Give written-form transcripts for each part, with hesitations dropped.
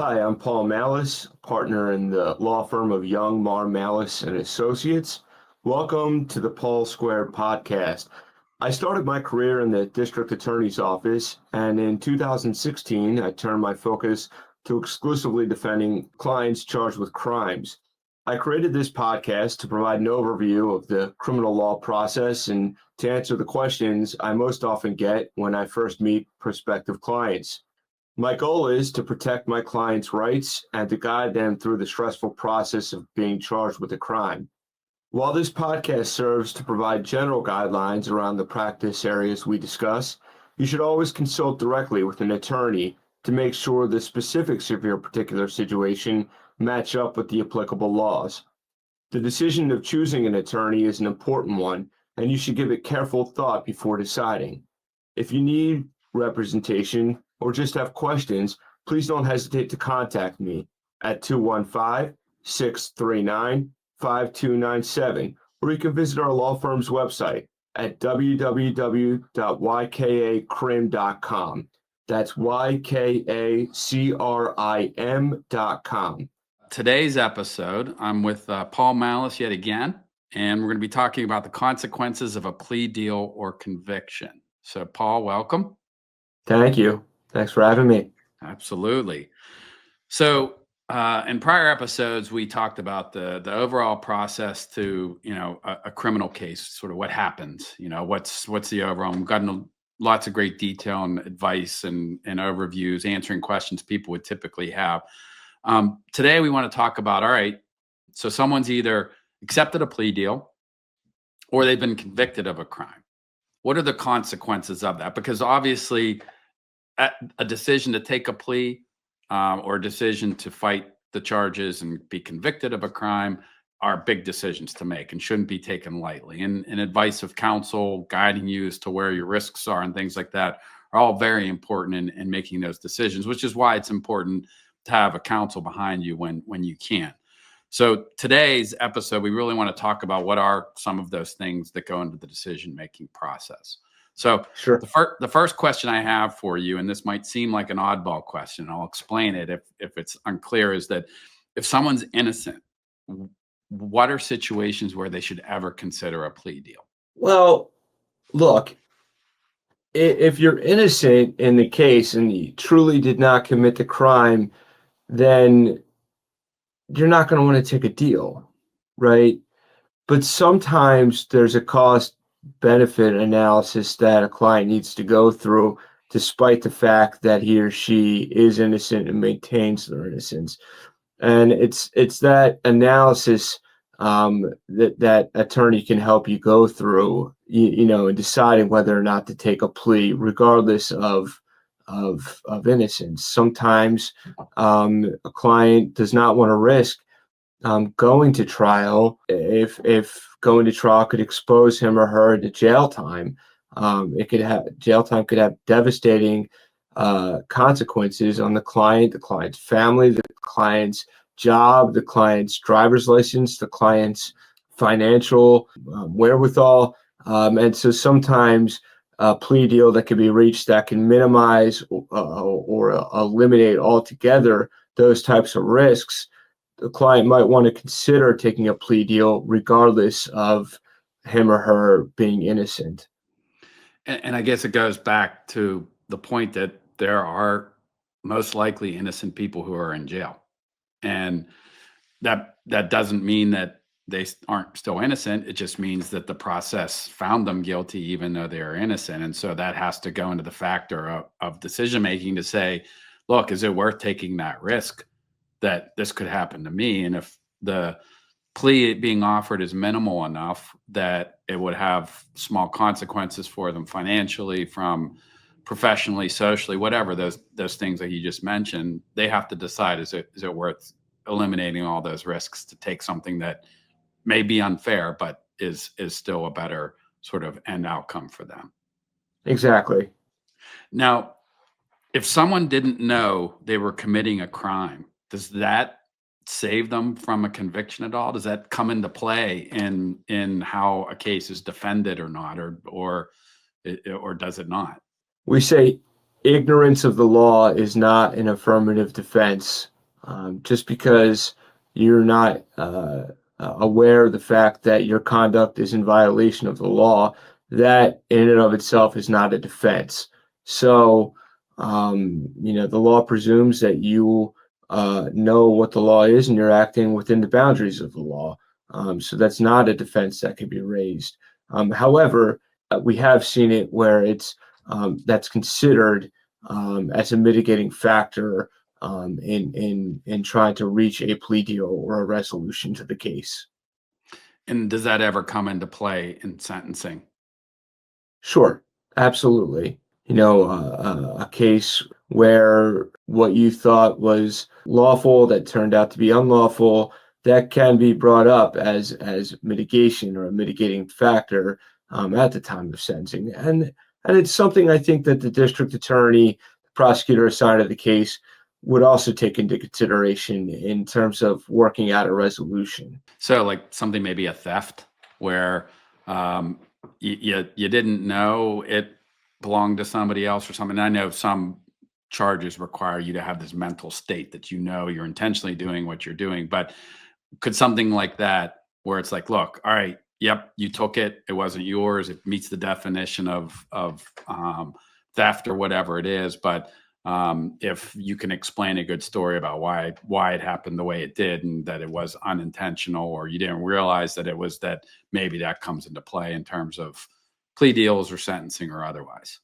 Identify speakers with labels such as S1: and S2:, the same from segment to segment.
S1: Hi, I'm Paul Mallis, partner in the law firm of Young, Marr, Mallis and Associates. Welcome to the Paul Squared podcast. I started my career in the district attorney's office, and in 2016, I turned my focus to exclusively defending clients charged with crimes. I created this podcast to provide an overview of the criminal law process and to answer the questions I most often get when I first meet prospective clients. My goal is to protect my clients' rights and to guide them through the stressful process of being charged with a crime. While this podcast serves to provide general guidelines around the practice areas we discuss, you should always consult directly with an attorney to make sure the specifics of your particular situation match up with the applicable laws. The decision of choosing an attorney is an important one, and you should give it careful thought before deciding. If you need representation or just have questions, please don't hesitate to contact me at 215-639-5297, or you can visit our law firm's website at www.ykacrim.com. That's ykacrim.com.
S2: Today's episode, I'm with Paul Mallis yet again, and we're going to be talking about the consequences of a plea deal or conviction. So, Paul, welcome.
S1: Thank you. Thanks for having me.
S2: Absolutely. So, in prior episodes, we talked about the overall process to a criminal case, sort of what happens. What's the overall. We've gotten lots of great detail and advice and overviews, answering questions people would typically have. Today, we want to talk about, all right, so someone's either accepted a plea deal or they've been convicted of a crime. What are the consequences of that? Because obviously, a decision to take a plea or a decision to fight the charges and be convicted of a crime are big decisions to make and shouldn't be taken lightly. And advice of counsel, guiding you as to where your risks are and things like that are all very important in making those decisions, which is why it's important to have a counsel behind you when you can. So today's episode, we really want to talk about what are some of those things that go into the decision-making process. So
S1: Sure.
S2: The first question I have for you, and this might seem like an oddball question, I'll explain it if it's unclear, is that if someone's innocent, what are situations where they should ever consider a plea deal?
S1: Well, look, if you're innocent in the case and you truly did not commit the crime, then you're not going to want to take a deal, right? But sometimes there's a cost benefit analysis that a client needs to go through, despite the fact that he or she is innocent and maintains their innocence. And it's that analysis that attorney can help you go through, in deciding whether or not to take a plea, regardless of innocence. Sometimes a client does not want to risk going to trial if going to trial could expose him or her to jail time. Jail time could have devastating consequences on the client's family, the client's job, the client's driver's license, the client's financial wherewithal. And so sometimes a plea deal that can be reached that can minimize or eliminate altogether those types of risks, the client might want to consider taking a plea deal regardless of him or her being innocent.
S2: And I guess it goes back to the point that there are most likely innocent people who are in jail. And that doesn't mean that they aren't still innocent. It just means that the process found them guilty, even though they are innocent. And so that has to go into the factor of decision making to say, look, is it worth taking that risk that this could happen to me? And if the plea being offered is minimal enough that it would have small consequences for them financially, from professionally, socially, whatever those things that you just mentioned, they have to decide, is it worth eliminating all those risks to take something that may be unfair, but is still a better sort of end outcome for them.
S1: Exactly.
S2: Now, if someone didn't know they were committing a crime, does that save them from a conviction at all? Does that come into play in how a case is defended or not, or does it not?
S1: We say ignorance of the law is not an affirmative defense. Just because you're not aware of the fact that your conduct is in violation of the law, that in and of itself is not a defense. So, the law presumes that you know what the law is and you're acting within the boundaries of the law. So that's not a defense that can be raised. However, we have seen it where that's considered as a mitigating factor in trying to reach a plea deal or a resolution to the case.
S2: And does that ever come into play in sentencing?
S1: Sure, absolutely. A case where what you thought was lawful that turned out to be unlawful, that can be brought up as mitigation or a mitigating factor at the time of sentencing, and it's something I think that the district attorney, the prosecutor assigned to the case, would also take into consideration in terms of working out a resolution.
S2: So, like something maybe a theft where um, you didn't know it belonged to somebody else or something. I know some charges require you to have this mental state that you know you're intentionally doing what you're doing, but could something like that where it's like, look, all right, yep, you took it, it wasn't yours, it meets the definition of theft or whatever it is, but if you can explain a good story about why it happened the way it did and that it was unintentional or you didn't realize that it was that, maybe that comes into play in terms of plea deals or sentencing or otherwise.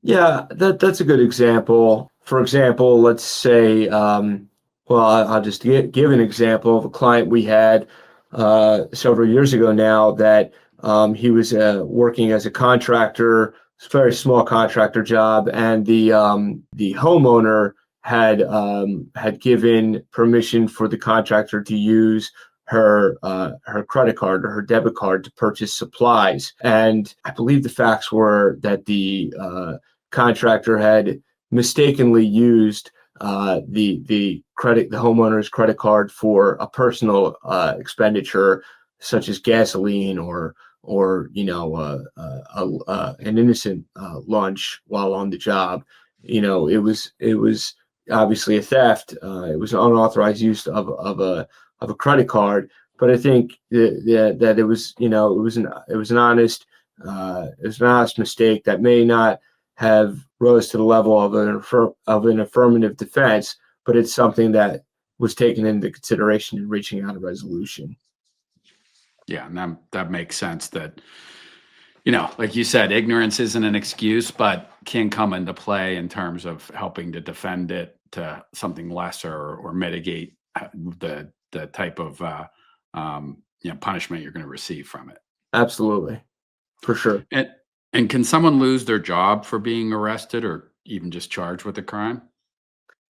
S1: Yeah, that's a good example. For example, let's say, well, I'll just give an example of a client we had several years ago now that he was working as a contractor, it's a very small contractor job, and the homeowner had given permission for the contractor to use her credit card or her debit card to purchase supplies. And I believe the facts were that the contractor had mistakenly used the homeowner's credit card for a personal expenditure, such as gasoline or an innocent lunch while on the job. It was obviously a theft. It was unauthorized use of a credit card. But I think that it was an honest mistake that may not have rose to the level of an affirmative defense, but it's something that was taken into consideration in reaching out a resolution.
S2: Yeah, and that makes sense that, like you said, ignorance isn't an excuse, but can come into play in terms of helping to defend it to something lesser or mitigate the type of punishment you're going to receive from it.
S1: Absolutely, for sure.
S2: And can someone lose their job for being arrested or even just charged with a crime?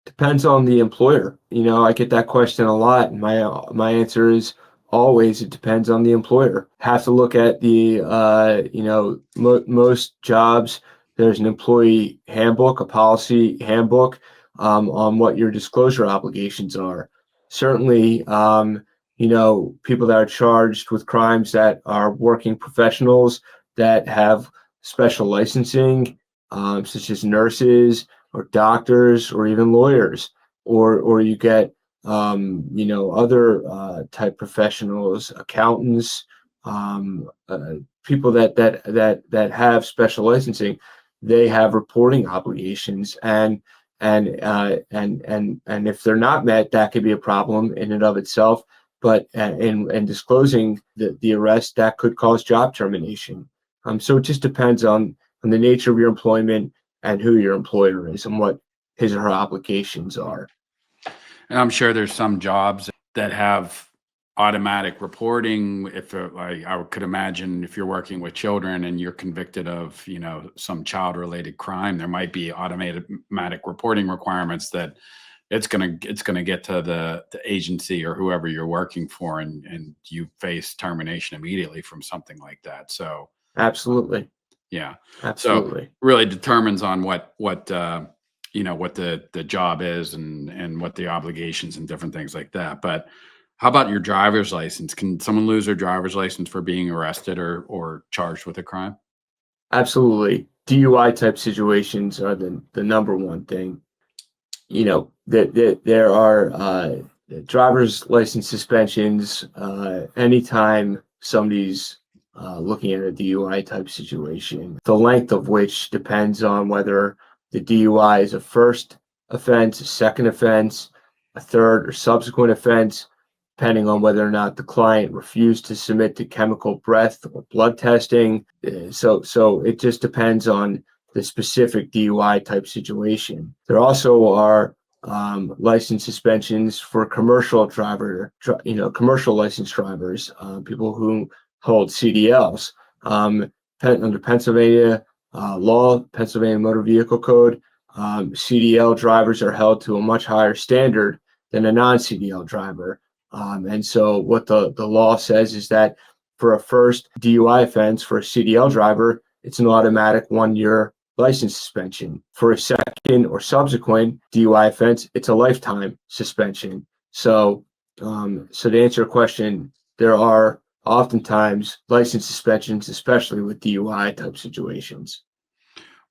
S1: Depends on the employer. I get that question a lot, and my answer is always it depends on the employer. Have to look at the most jobs. There's an employee handbook, a policy handbook on what your disclosure obligations are. Certainly, people that are charged with crimes that are working professionals that have special licensing, such as nurses or doctors or even lawyers, or you get other type professionals, accountants, people that have special licensing. They have reporting obligations, and if they're not met, that could be a problem in and of itself. But in disclosing the arrest, that could cause job termination. So it just depends on the nature of your employment and who your employer is and what his or her obligations are.
S2: And I'm sure there's some jobs that have automatic reporting. If like I could imagine, if you're working with children and you're convicted of, some child-related crime, there might be automatic reporting requirements that it's gonna get to the agency or whoever you're working for, and you face termination immediately from something like that. So
S1: Absolutely.
S2: yeah. So
S1: Absolutely.
S2: really determines on what the job is and what the obligations and different things like that. But how about your driver's license? Can someone lose their driver's license for being arrested or charged with a crime?
S1: Absolutely. DUI type situations are the number one thing. That there are driver's license suspensions anytime somebody's looking at a DUI type situation, the length of which depends on whether the DUI is a first offense, a second offense, a third or subsequent offense, depending on whether or not the client refused to submit to chemical breath or blood testing. So it just depends on the specific DUI type situation. There also are license suspensions for commercial commercial license drivers, people who hold CDLs. Under Pennsylvania law, Pennsylvania Motor Vehicle Code, CDL drivers are held to a much higher standard than a non-CDL driver. And so what the law says is that for a first DUI offense for a CDL driver, it's an automatic 1-year license suspension. For a second or subsequent DUI offense, it's a lifetime suspension. So to answer your question, there are oftentimes license suspensions, especially with DUI type situations.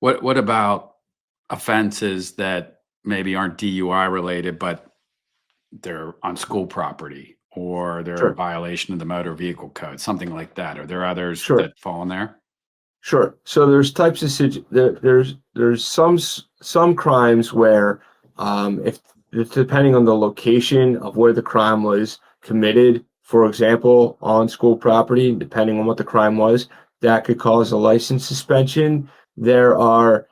S2: What about offenses that maybe aren't DUI related, but they're on school property or they're a
S1: Sure,
S2: violation of the motor vehicle code, something like that? Are there others
S1: sure.
S2: that fall in there?
S1: Sure. So there's types of there's some crimes where if depending on the location of where the crime was committed, for example, on school property, depending on what the crime was, that could cause a license suspension. There are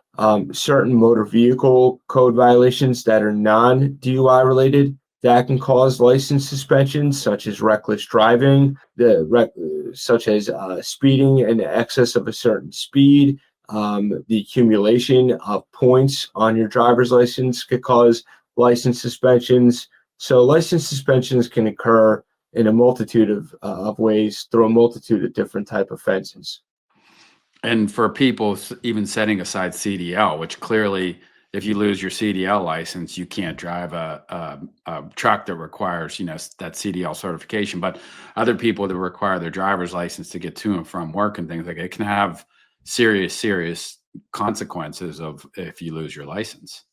S1: certain motor vehicle code violations that are non-DUI related that can cause license suspensions, such as reckless driving, such as speeding in excess of a certain speed. The accumulation of points on your driver's license could cause license suspensions. So license suspensions can occur in a multitude of ways through a multitude of different type of offenses.
S2: And for people even setting aside CDL, which clearly, if you lose your CDL license, you can't drive a truck that requires, that CDL certification. But other people that require their driver's license to get to and from work and things like it can have serious consequences of if you lose your license.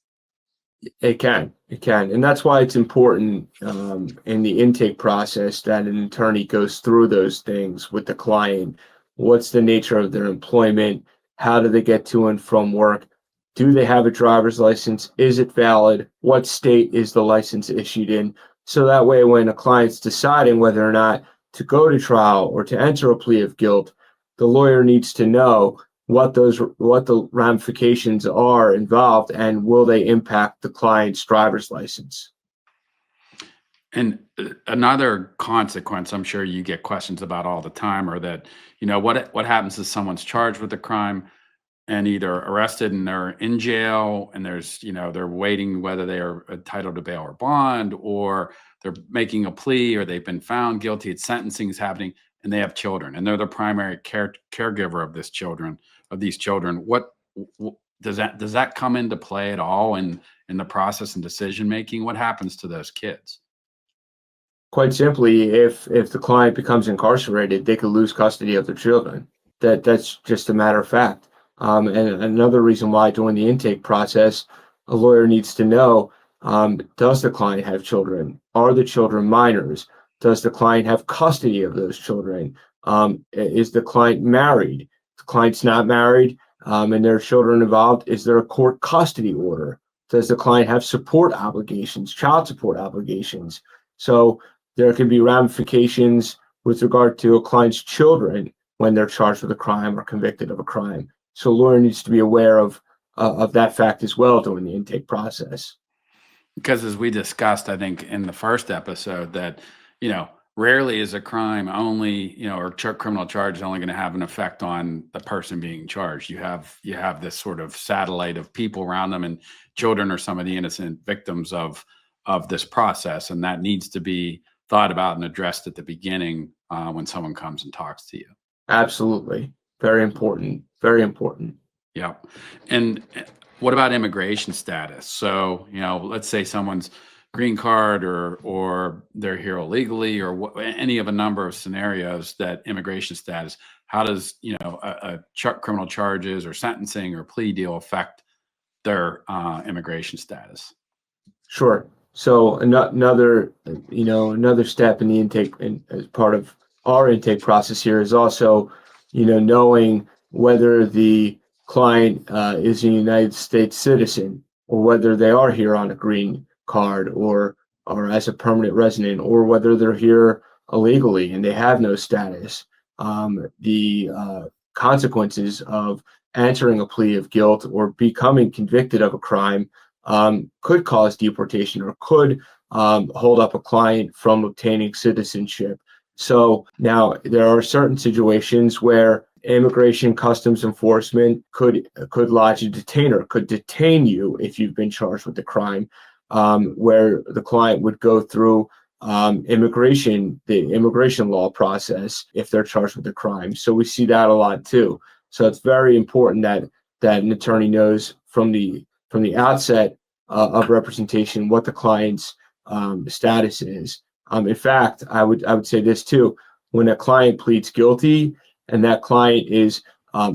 S1: It can, and that's why it's important in the intake process that an attorney goes through those things with the client. What's the nature of their employment? How do they get to and from work? Do they have a driver's license? Is it valid? What state is the license issued in? So that way, when a client's deciding whether or not to go to trial or to enter a plea of guilt, the lawyer needs to know what the ramifications are involved and will they impact the client's driver's license.
S2: And another consequence, I'm sure you get questions about all the time, are that, what happens if someone's charged with a crime and either arrested and they're in jail and they're waiting whether they are entitled to bail or bond, or they're making a plea, or they've been found guilty, it's sentencing is happening, and they have children and they're the primary caregiver of these children. Does that come into play at all in the process and decision making? What happens to those kids?
S1: Quite simply, if the client becomes incarcerated, they could lose custody of their children. That's just a matter of fact. And another reason why during the intake process, a lawyer needs to know, does the client have children? Are the children minors? Does the client have custody of those children? Is the client married? If the client's not married, and there are children involved, is there a court custody order? Does the client have support obligations, child support obligations? So there can be ramifications with regard to a client's children when they're charged with a crime or convicted of a crime. So a lawyer needs to be aware of that fact as well during the intake process.
S2: Because as we discussed, I think in the first episode, that rarely is a crime only, or criminal charge is only going to have an effect on the person being charged. You have this sort of satellite of people around them, and children are some of the innocent victims of this process, and that needs to be thought about and addressed at the beginning when someone comes and talks to you.
S1: Absolutely. Very important. Very important.
S2: Yeah. And what about immigration status? So, let's say someone's green card or they're here illegally or any of a number of scenarios that immigration status, how does, criminal charges or sentencing or plea deal affect their immigration status?
S1: Sure. So another step in the intake, as part of our intake process here, is also, knowing whether the client is a United States citizen, or whether they are here on a green card, or as a permanent resident, or whether they're here illegally and they have no status. The consequences of answering a plea of guilt or becoming convicted of a crime could cause deportation, or could hold up a client from obtaining citizenship. So now there are certain situations where immigration customs enforcement could lodge a detainer, could detain you if you've been charged with a crime, where the client would go through the immigration law process if they're charged with a crime. So we see that a lot too. So it's very important that an attorney knows from the outset of representation what the client's status is. In fact, I would say this too: when a client pleads guilty and that client is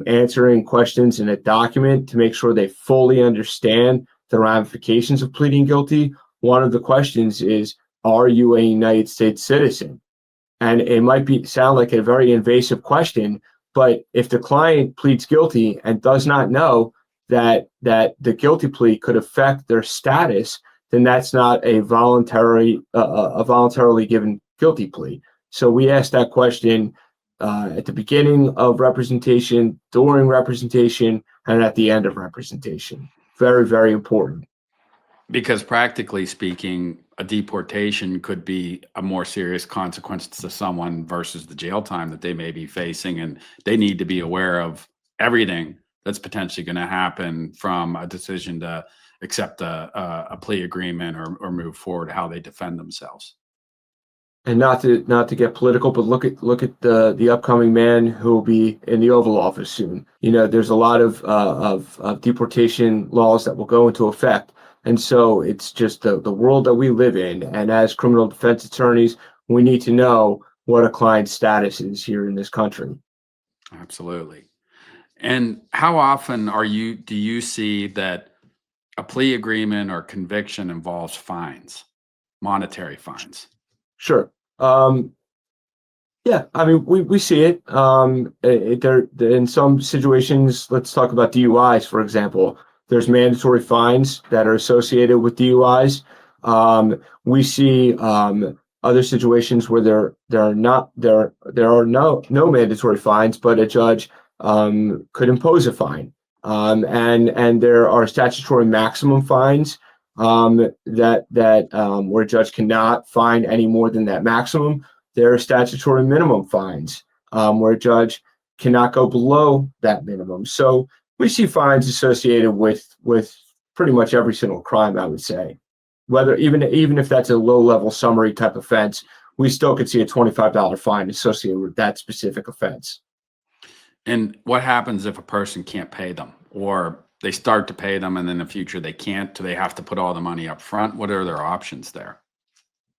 S1: answering questions in a document to make sure they fully understand the ramifications of pleading guilty, one of the questions is, "Are you a United States citizen?" And it might sound like a very invasive question, but if the client pleads guilty and does not know that the guilty plea could affect their status, then that's not a voluntarily given guilty plea. So we ask that question at the beginning of representation, during representation, and at the end of representation. Very, very important.
S2: Because practically speaking, a deportation could be a more serious consequence to someone versus the jail time that they may be facing. And they need to be aware of everything that's potentially going to happen, from a decision to accept a plea agreement or move forward, how they defend themselves.
S1: And not to get political, but look at the upcoming man who will be in the Oval Office soon. There's a lot of deportation laws that will go into effect. And so it's just the world that we live in. And as criminal defense attorneys, we need to know what a client's status is here in this country.
S2: Absolutely. And how often do you see that a plea agreement or conviction involves fines, monetary fines?
S1: Sure. Yeah, I mean, we see it. There in some situations. Let's talk about DUIs, for example. There's mandatory fines that are associated with DUIs. We see other situations where there are no mandatory fines, but a judge could impose a fine, and there are statutory maximum fines where a judge cannot fine any more than that maximum. There are statutory minimum fines where a judge cannot go below that minimum. So we see fines associated with pretty much every single crime, I would say. Whether even if that's a low-level summary type offense, we still could see a $25 fine associated with that specific offense.
S2: And what happens if a person can't pay them, or they start to pay them and in the future they can't? Do they have to put all the money up front? What are their options there?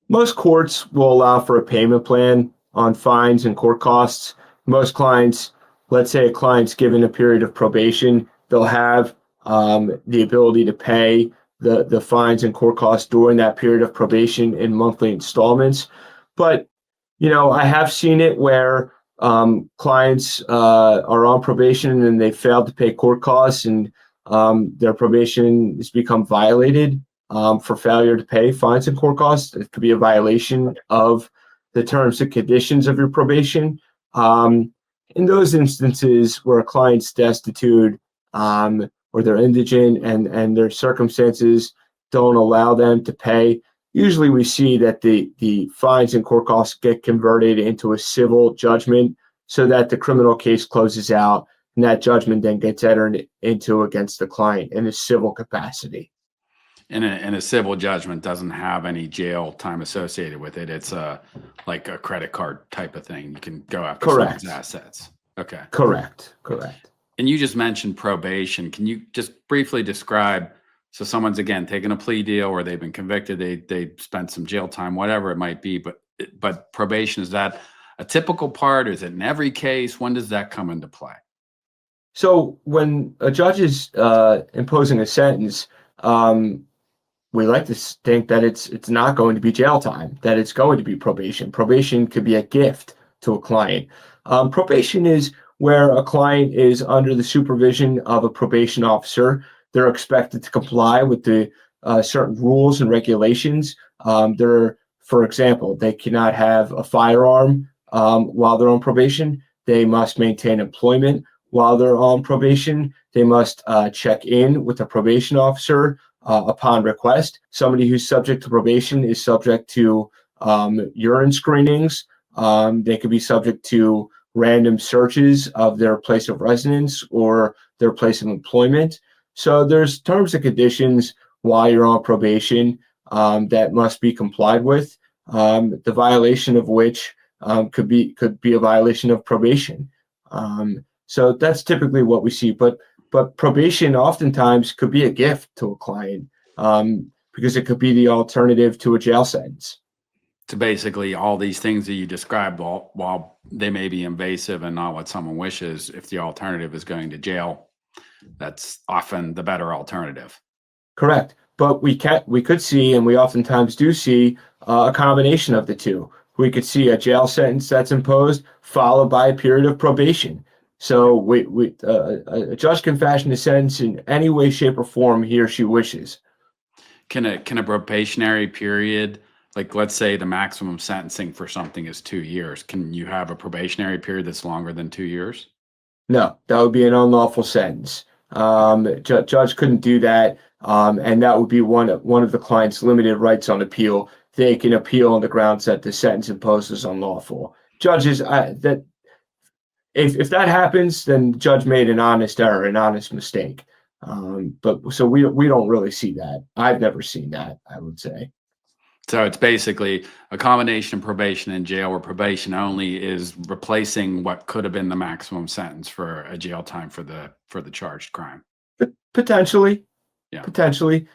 S1: Most courts will allow for a payment plan on fines and court costs. Most clients, let's say a client's given a period of probation, they'll have the ability to pay the fines and court costs during that period of probation in monthly installments. But, I have seen it where clients are on probation and they failed to pay court costs, and their probation has become violated for failure to pay fines and court costs. It could be a violation of the terms and conditions of your probation. In those instances where a client's destitute, or they're indigent, and their circumstances don't allow them to pay, usually we see that the fines and court costs get converted into a civil judgment so that the criminal case closes out, and that judgment then gets entered into against the client in a civil capacity.
S2: And a civil judgment doesn't have any jail time associated with it. It's like a credit card type of thing. You can go after
S1: Correct.
S2: someone's assets. Okay.
S1: Correct.
S2: And you just mentioned probation. Can you just briefly describe So someone's again taking a plea deal, or they've been convicted, they spent some jail time, whatever it might be. But probation, is that a typical part? Is it in every case? When does that come into play?
S1: So when a judge is imposing a sentence, um, we like to think that it's not going to be jail time, that it's going to be probation. Probation could be a gift to a client. Probation is where a client is under the supervision of a probation officer. They're expected to comply with the certain rules and regulations. For example, they cannot have a firearm while they're on probation. They must maintain employment while they're on probation. They must check in with the probation officer upon request. Somebody who's subject to probation is subject to urine screenings. They could be subject to random searches of their place of residence or their place of employment. So there's terms and conditions while you're on probation that must be complied with. The violation of which could be a violation of probation. So that's typically what we see. But probation oftentimes could be a gift to a client because it could be the alternative to a jail sentence.
S2: To basically all these things that you described, while they may be invasive and not what someone wishes, if the alternative is going to jail, that's often the better alternative.
S1: Correct. But we could see, and we oftentimes do see, a combination of the two. We could see a jail sentence that's imposed followed by a period of probation. So a judge can fashion a sentence in any way, shape, or form he or she wishes.
S2: Can a probationary period, like let's say the maximum sentencing for something is 2 years, can you have a probationary period that's longer than 2 years?
S1: No, that would be an unlawful sentence. Judge couldn't do that, and that would be one of the client's limited rights on appeal. They can appeal on the grounds that the sentence imposed is unlawful. Judges, that if that happens, then the judge made an honest error, an honest mistake. But so we don't really see that. I've never seen that, I would say.
S2: So it's basically a combination of probation and jail, where probation only is replacing what could have been the maximum sentence for a jail time for the charged crime.
S1: Potentially,
S2: Yeah.
S1: potentially,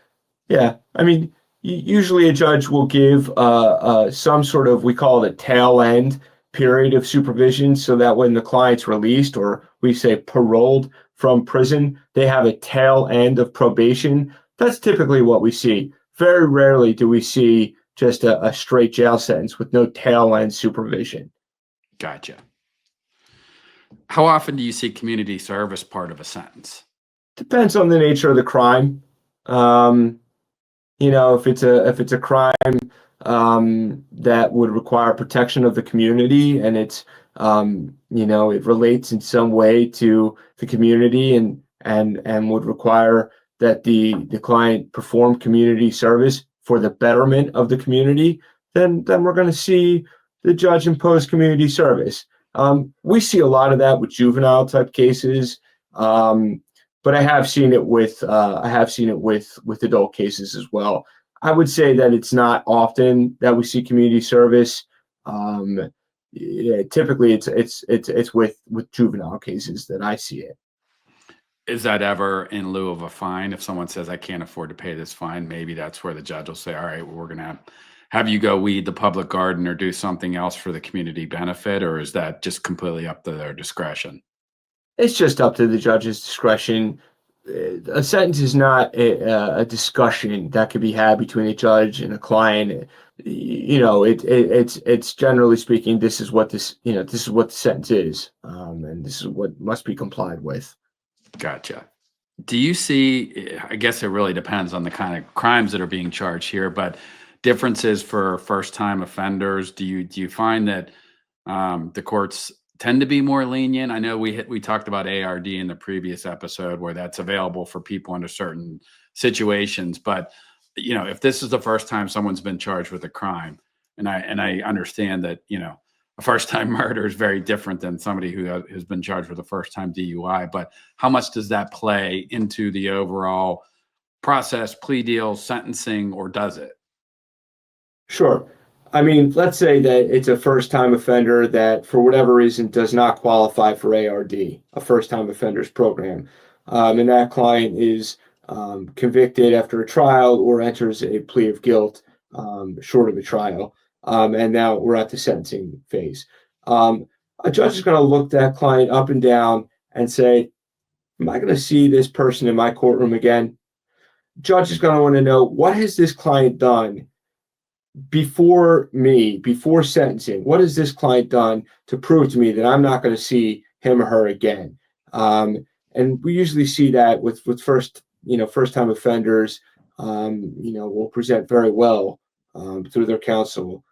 S1: yeah. I mean, usually a judge will give some sort of, we call it a tail end period of supervision, so that when the client's released, or we say paroled from prison, they have a tail end of probation. That's typically what we see. Very rarely do we see just a straight jail sentence with no tail end supervision.
S2: Gotcha. How often do you see community service part of a sentence?
S1: Depends on the nature of the crime. Um, if it's a crime that would require protection of the community, and it relates in some way to the community, and would require that the client perform community service for the betterment of the community, then we're going to see the judge impose community service. We see a lot of that with juvenile type cases. But I have seen it with adult cases as well. I would say that it's not often that we see community service. Typically, it's with juvenile cases that I see it.
S2: Is that ever in lieu of a fine? If someone says, I can't afford to pay this fine, maybe that's where the judge will say, all right, well, we're going to have you go weed the public garden or do something else for the community benefit, or is that just completely up to their discretion?
S1: It's just up to the judge's discretion. A sentence is not a discussion that could be had between a judge and a client. It's generally speaking, this is what this is what the sentence is, and this is what must be complied with.
S2: Gotcha. Do you see, I guess it really depends on the kind of crimes that are being charged here, but differences for first-time offenders? Do you find that the courts tend to be more lenient? I know we talked about ARD in the previous episode, where that's available for people under certain situations. But if this is the first time someone's been charged with a crime, and I understand that a first-time murder is very different than somebody who has been charged with a first-time DUI. But how much does that play into the overall process, plea deal, sentencing, or does it?
S1: Sure. I mean, let's say that it's a first-time offender that, for whatever reason, does not qualify for ARD, a first-time offenders program, and that client is convicted after a trial or enters a plea of guilt short of a trial. And now we're at the sentencing phase. A judge is going to look that client up and down and say, am I going to see this person in my courtroom again? Judge is going to want to know, what has this client done before sentencing? What has this client done to prove to me that I'm not going to see him or her again? And we usually see that with first time offenders. Will present very well through their counsel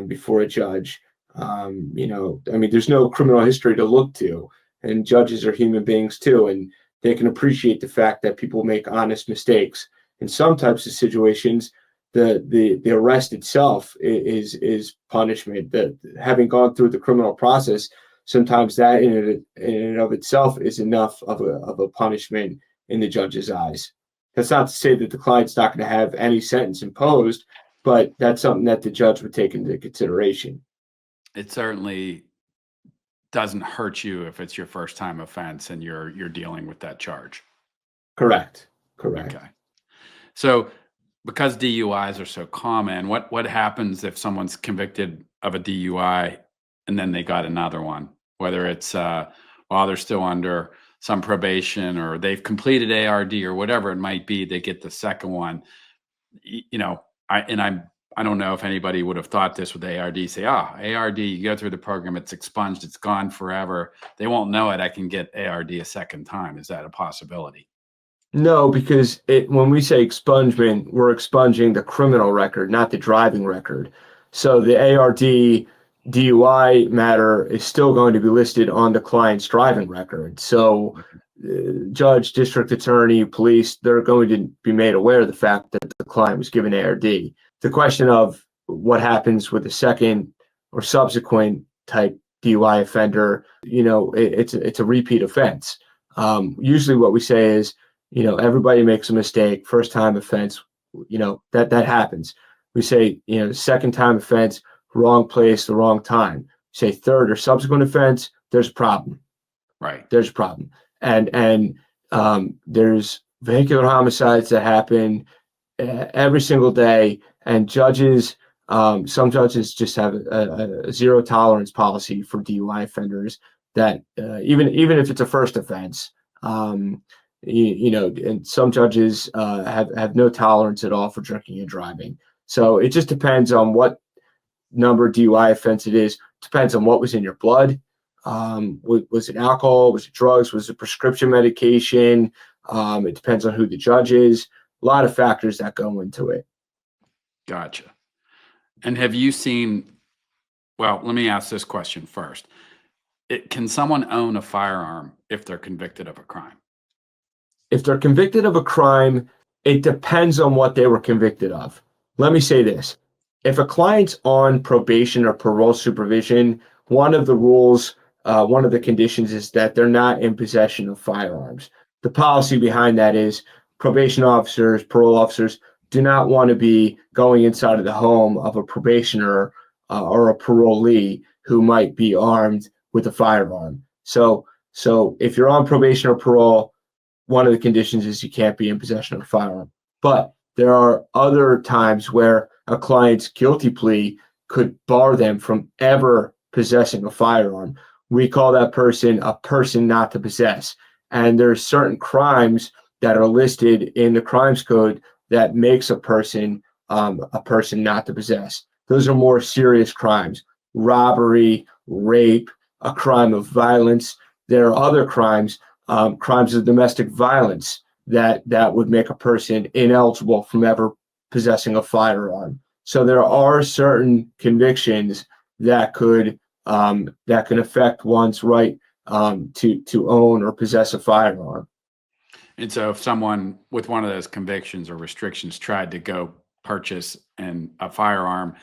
S1: before a judge. There's no criminal history to look to, and judges are human beings too, and they can appreciate the fact that people make honest mistakes. In some types of situations, the arrest itself is punishment. That having gone through the criminal process, sometimes that in and of itself is enough of a punishment in the judge's eyes. That's not to say that the client's not going to have any sentence imposed, but that's something that the judge would take into consideration.
S2: It certainly doesn't hurt you if it's your first time offense and you're dealing with that charge.
S1: Correct.
S2: Okay. So because DUIs are so common, what happens if someone's convicted of a DUI and then they got another one, whether it's while they're still under some probation or they've completed ARD or whatever it might be, they get the second one. I don't know if anybody would have thought this with ARD. Say, ARD, you go through the program, it's expunged, it's gone forever. They won't know it. I can get ARD a second time. Is that a possibility?
S1: No, because when we say expungement, we're expunging the criminal record, not the driving record. So the ARD DUI matter is still going to be listed on the client's driving record. So judge, district attorney, police, they're going to be made aware of the fact that the client was given ARD. The question of what happens with the second or subsequent type DUI offender, it's a repeat offense. Usually what we say is, everybody makes a mistake. First time offense, that happens. We say, second time offense, wrong place, the wrong time. Say third or subsequent offense, there's a problem.
S2: Right.
S1: There's a problem. And there's vehicular homicides that happen every single day, and judges, some judges just have a zero tolerance policy for DUI offenders that even if it's a first offense, and some judges have no tolerance at all for drinking and driving. So it just depends on what number DUI offense it is. Depends on what was in your blood. Was it alcohol? Was it drugs? Was it prescription medication? It depends on who the judge is. A lot of factors that go into it.
S2: Gotcha. And have you seen, well, let me ask this question first. Can someone own a firearm if they're convicted of a crime?
S1: If they're convicted of a crime, it depends on what they were convicted of. Let me say this. If a client's on probation or parole supervision, one of the rules, one of the conditions is that they're not in possession of firearms. The policy behind that is probation officers, parole officers do not want to be going inside of the home of a probationer or a parolee who might be armed with a firearm. So if you're on probation or parole, one of the conditions is you can't be in possession of a firearm. But there are other times where a client's guilty plea could bar them from ever possessing a firearm. We call that person a person not to possess. And there's certain crimes that are listed in the crimes code that makes a person not to possess. Those are more serious crimes: robbery, rape, a crime of violence. There are other crimes, crimes of domestic violence that would make a person ineligible from ever possessing a firearm. So there are certain convictions that can affect one's right to own or possess a firearm.
S2: And so if someone with one of those convictions or restrictions tried to go purchase a firearm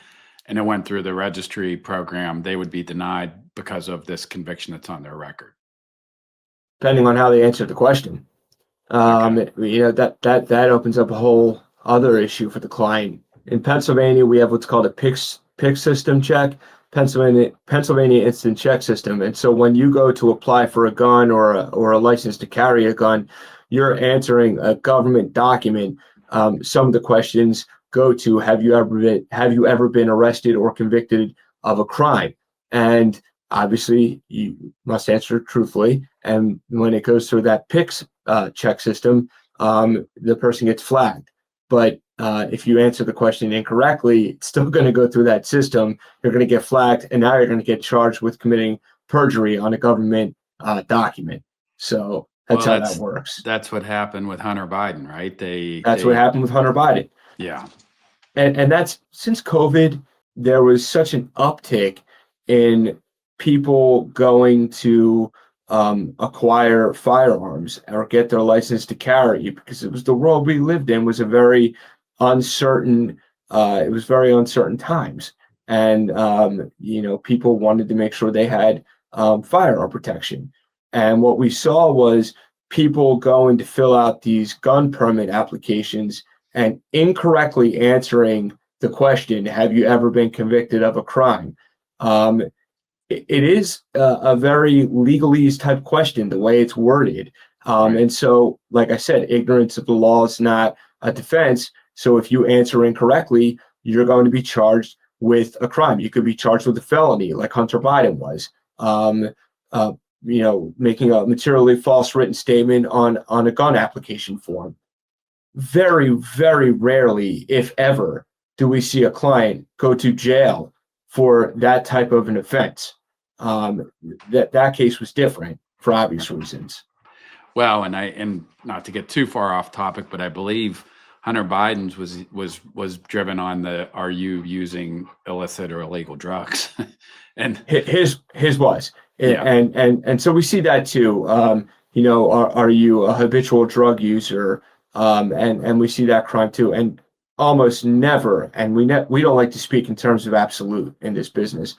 S2: and it went through the registry program, they would be denied because of this conviction that's on their record.
S1: Depending on how they answer the question.
S2: Okay.
S1: That opens up a whole other issue for the client. In Pennsylvania, we have what's called a PIC system check, Pennsylvania instant check system. And so when you go to apply for a gun or a license to carry a gun, you're answering a government document, some of the questions go to have you ever been arrested or convicted of a crime? And obviously, you must answer truthfully. And when it goes through that PICS check system, the person gets flagged. But if you answer the question incorrectly, it's still going to go through that system. You're going to get flagged, and now you're going to get charged with committing perjury on a government document. So that's
S2: Well,
S1: how that works.
S2: that's what happened with Hunter Biden, right?
S1: That's what happened with Hunter Biden.
S2: Yeah.
S1: And that's since COVID, there was such an uptick in people going to acquire firearms or get their license to carry, because it was the world we lived in was a very uncertain. It was very uncertain times, and people wanted to make sure they had firearm protection. And what we saw was people going to fill out these gun permit applications and incorrectly answering the question, have you ever been convicted of a crime? It is a very legalese type question, the way it's worded.
S2: Right.
S1: And so, like I said, ignorance of the law is not a defense. So if you answer incorrectly, you're going to be charged with a crime. You could be charged with a felony, like Hunter Biden was. Making a materially false written statement on a gun application form. Very, very rarely, if ever, do we see a client go to jail for that type of an offense. That case was different for obvious reasons.
S2: Well, and not to get too far off topic, but I believe Hunter Biden's was driven on the are you using illicit or illegal drugs, and
S1: his was,
S2: Yeah.
S1: and so we see that too. Are you a habitual drug user? And we see that crime too, and almost never, and we don't like to speak in terms of absolute in this business,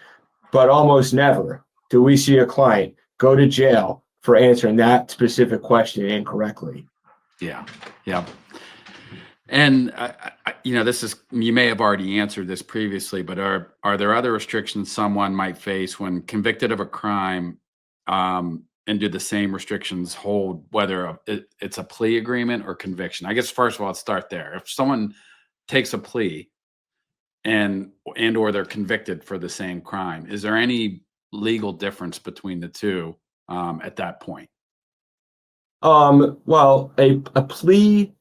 S1: but almost never do we see a client go to jail for answering that specific question incorrectly.
S2: Yeah. And this is, you may have already answered this previously, but are there other restrictions someone might face when convicted of a crime? And do the same restrictions hold whether it's a plea agreement or conviction? I guess first of all, let's start there. If someone takes a plea and or they're convicted for the same crime, is there any legal difference between the two at that point?
S1: Well, a plea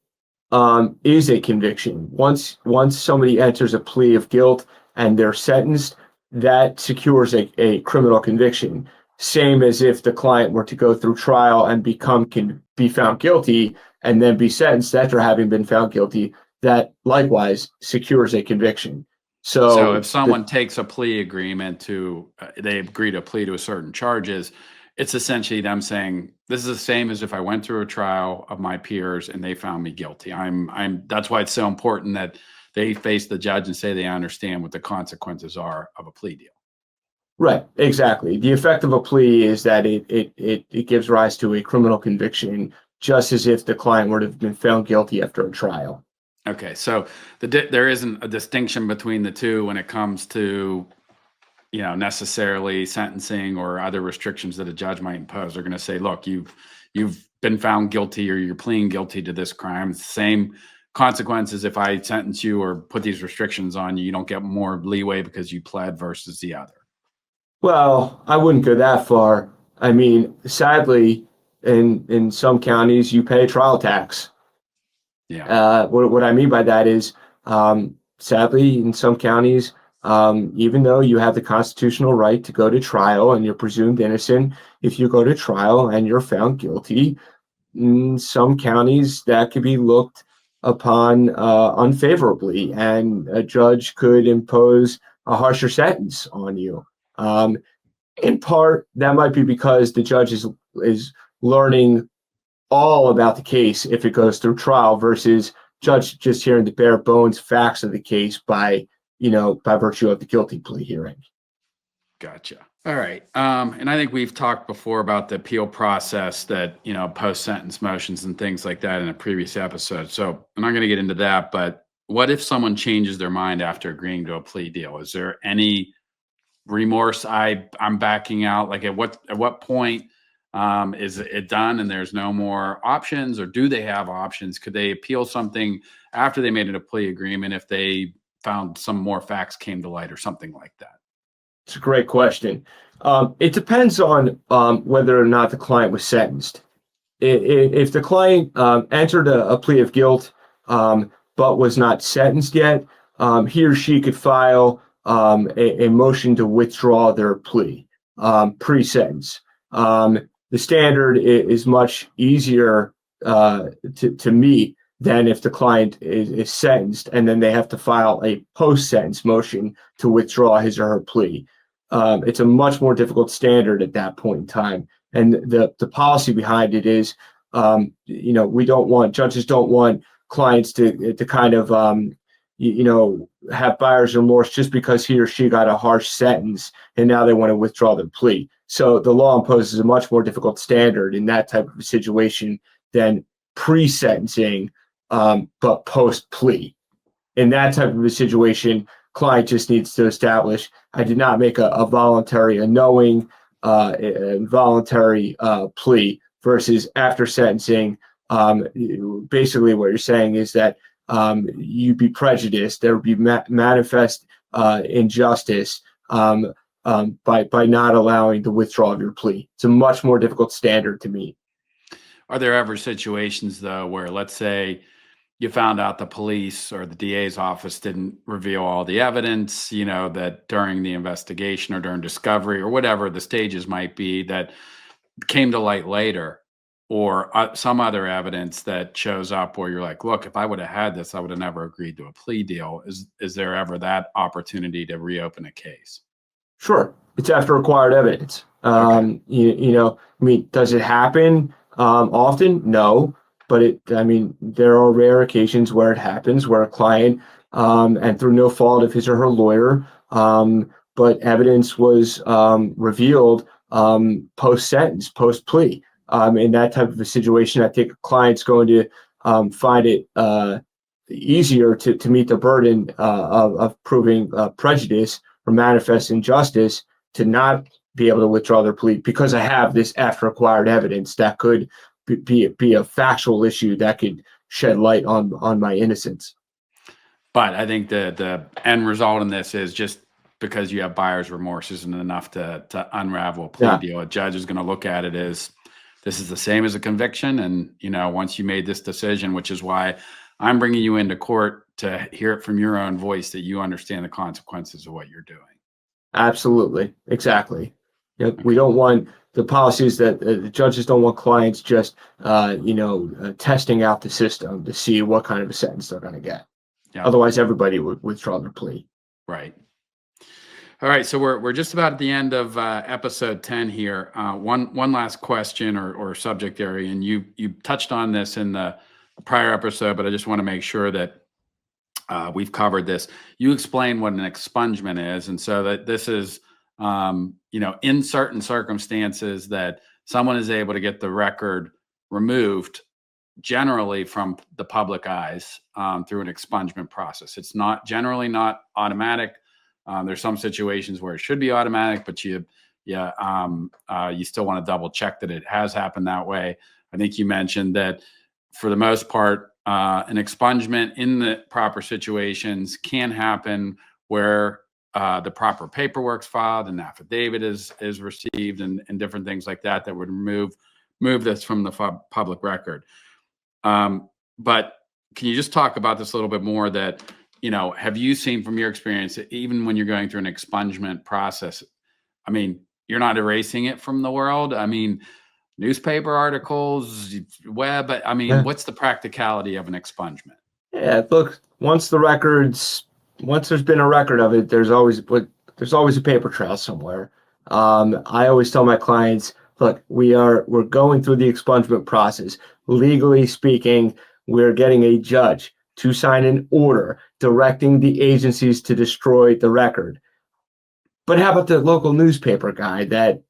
S1: is a conviction. Once somebody enters a plea of guilt and they're sentenced, that secures a criminal conviction. Same as if the client were to go through trial and be found guilty and then be sentenced after having been found guilty, that likewise secures a conviction.
S2: So if someone takes a plea agreement they agree to plea to a certain charges, it's essentially them saying, this is the same as if I went through a trial of my peers and they found me guilty. That's why it's so important that they face the judge and say they understand what the consequences are of a plea deal.
S1: Right, exactly. The effect of a plea is that it gives rise to a criminal conviction, just as if the client would have been found guilty after a trial.
S2: Okay, so there isn't a distinction between the two when it comes to, necessarily sentencing or other restrictions that a judge might impose. They're going to say, look, you've been found guilty or you're pleading guilty to this crime. It's the same consequences if I sentence you or put these restrictions on you. You don't get more leeway because you pled versus the other.
S1: Well, I wouldn't go that far. I mean, sadly, in some counties, you pay trial tax.
S2: Yeah.
S1: What I mean by that is, sadly, in some counties, even though you have the constitutional right to go to trial and you're presumed innocent, if you go to trial and you're found guilty, in some counties that could be looked upon unfavorably, and a judge could impose a harsher sentence on you. In part, that might be because the judge is learning all about the case if it goes through trial versus judge just hearing the bare bones facts of the case by virtue of the guilty plea hearing. Gotcha.
S2: All right. And I think we've talked before about the appeal process that, post-sentence motions and things like that in a previous episode. So I'm not going to get into that, but what if someone changes their mind after agreeing to a plea deal? Is there any remorse? I'm backing out. Like at what point Is it done and there's no more options, or do they have options? Could they appeal something after they made it a plea agreement if they found some more facts came to light or something like that?
S1: It's a great question. It depends on whether or not the client was sentenced. If the client entered a plea of guilt but was not sentenced yet, he or she could file a motion to withdraw their plea pre-sentence. The standard is much easier to meet than if the client is sentenced and then they have to file a post-sentence motion to withdraw his or her plea. It's a much more difficult standard at that point in time. And the policy behind it is, judges don't want clients to kind of, have buyer's remorse just because he or she got a harsh sentence and now they want to withdraw their plea. So the law imposes a much more difficult standard in that type of a situation than pre-sentencing, but post-plea. In that type of a situation, client just needs to establish, I did not make a knowing, voluntary plea, versus after sentencing. Basically, what you're saying is that you'd be prejudiced. There would be manifest injustice by not allowing the withdrawal of your plea. It's a much more difficult standard to meet.
S2: Are there ever situations, though, where, let's say, you found out the police or the DA's office didn't reveal all the evidence, that during the investigation or during discovery or whatever the stages might be, that came to light later, or some other evidence that shows up where you're like, look, if I would have had this, I would have never agreed to a plea deal. Is there ever that opportunity to reopen a case?
S1: Sure. It's after acquired evidence.
S2: Okay.
S1: Does it happen often? No. But there are rare occasions where it happens, where a client, and through no fault of his or her lawyer, but evidence was revealed post-sentence, post-plea. In that type of a situation, I think a client's going to find it easier to meet the burden of proving prejudice or manifest injustice to not be able to withdraw their plea because I have this after acquired evidence that could be a factual issue that could shed light on my innocence.
S2: But I think the end result in this is just because you have buyer's remorse isn't enough to unravel a plea deal. A judge is going to look at it as this is the same as a conviction. And, once you made this decision, which is why I'm bringing you into court to hear it from your own voice, that you understand the consequences of what you're doing.
S1: Absolutely. Exactly.
S2: Okay.
S1: We don't want the policies that the judges don't want clients just, testing out the system to see what kind of a sentence they're going to get. Yeah. Otherwise, everybody would withdraw their plea.
S2: Right. All right. So we're just about at the end of episode 10 here. One last question or subject area, and you touched on this in the prior episode, but I just want to make sure that we've covered this. You explain what an expungement is, and so that this is in certain circumstances that someone is able to get the record removed generally from the public eyes through an expungement process. It's not generally not automatic. There's some situations where it should be automatic, but you still want to double check that it has happened that way. I think you mentioned that for the most part, an expungement in the proper situations can happen where the proper paperwork's filed, an affidavit is received, and different things like that would move this from the public record. But can you just talk about this a little bit more? That have you seen from your experience that even when you're going through an expungement process, you're not erasing it from the world? Newspaper articles, web. What's the practicality of an expungement?
S1: Yeah, look, once there's been a record of it, there's always a paper trail somewhere. I always tell my clients, look, we're going through the expungement process. Legally speaking, we're getting a judge to sign an order directing the agencies to destroy the record. But how about the local newspaper guy that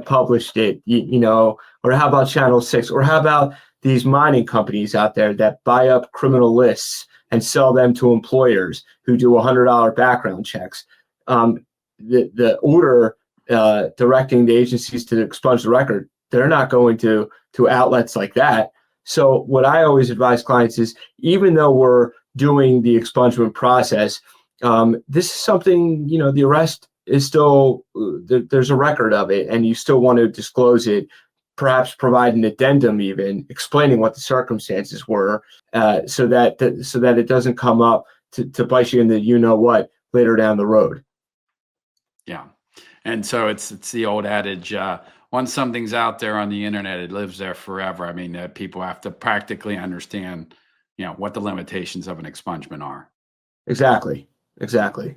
S1: published it, or how about Channel 6, or how about these mining companies out there that buy up criminal lists and sell them to employers who do $100 background checks? The order directing the agencies to expunge the record They're not going to outlets like that. So what I always advise clients is, even though we're doing the expungement process, this is something, the arrest is still, there's a record of it, and you still want to disclose it, perhaps provide an addendum even explaining what the circumstances were, so that it doesn't come up to bite you in the what later down the road.
S2: Yeah. And so it's the old adage, once something's out there on the internet, it lives there forever. I mean, people have to practically understand, what the limitations of an expungement are.
S1: Exactly. Exactly.